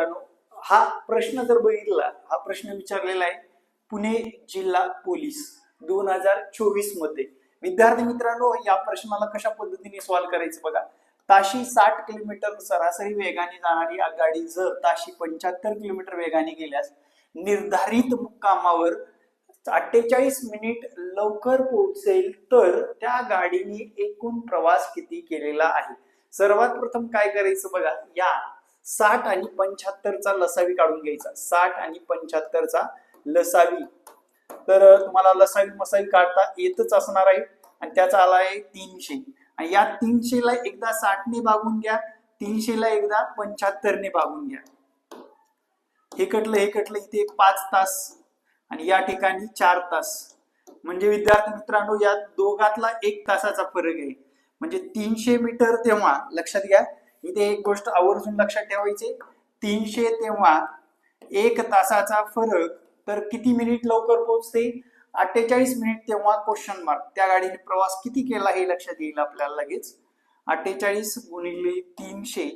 मित्रांनो, हा प्रश्न जर बघितला, हा प्रश्न विचारलेला आहे पुणे जिल्हा पोलीस 2024 मध्ये. विद्यार्थी मित्रांनो, या प्रश्नाला कशा पद्धतीने सॉल्व्ह करायचं बघा. ताशी 60 किलोमीटर सरासरी वेगाने जाणारी आगगाडी जर ताशी 75 किलोमीटर वेगाने गेल्यास निर्धारित मुक्कामावर 48 मिनिट लवकर पोहोचेल तर त्या गाडीने एकूण प्रवास किती केलेला आहे. सर्वात प्रथम काय करायचं बघा, या 60 आणि 75 चा लसावी काढून घ्यायचा. 60 आणि 75 चा लसावी, तर तुम्हाला लसावी मसावी काढता येतच असणार आहे आणि त्याचा आला आहे 300. आणि या 300 ला एकदा 60 ने भागून घ्या, 300 ला एकदा 75 ने भागून घ्या. हे कटलं इथे 5 तास आणि या ठिकाणी 4 तास. म्हणजे विद्यार्थी मित्रांनो, या दोघातला 1 तासाचा फरक आहे. म्हणजे 300 मीटर तेव्हा, लक्षात घ्या इथे एक गोष्ट आवर्जून लक्षात ठेवायची, 300 तेव्हा 1 तासाचा फरक, तर किती मिनिट लवकर पोहोचते, 48 मिनिट तेव्हा क्वेश्चन मार्क. त्या गाडीने प्रवास किती केला हे लक्षात येईल आपल्याला लगेच. 48 गुणिले 300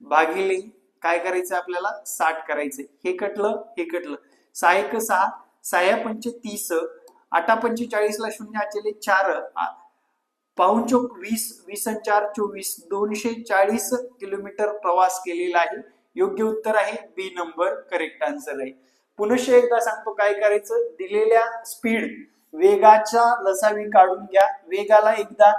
भागिले काय करायचं आपल्याला 60 करायचे. हे कटलं 6 1 6, 6 5 30, 8 45 ला 0 आचेले 4, पाऊण चौक 20, 20 आणि 4 24, 240 किलोमीटर प्रवास केलेला आहे. योग्य उत्तर आहे बी नंबर, करेक्ट आन्सर आहे. पुनश्च एकदा सांगतो काय करायचं, दिलेल्या स्पीड वेगाचा लसावी काढून घ्या. वेगाला एकदा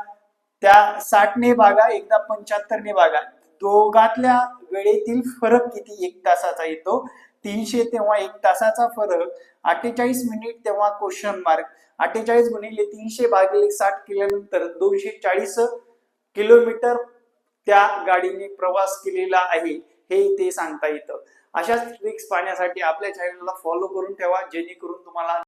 त्या 60 ने भागा, एकदा 75 ने भागा. दोघातल्या वेळेतील फरक किती 1 तासाचा येतो. 300 तेव्हा 1 तासाचा फरक, 48 मिनिट तेव्हा क्वेश्चन मार्क. 48 गुणिले 300 भागिले 60 केल्यानंतर 240 किलोमीटर त्या गाडीने प्रवास केलेला आहे हे इथे सांगता येतं. अशाच ट्रिक्स पाहण्यासाठी आपल्या चॅनलला फॉलो करून ठेवा, जेणेकरून तुम्हाला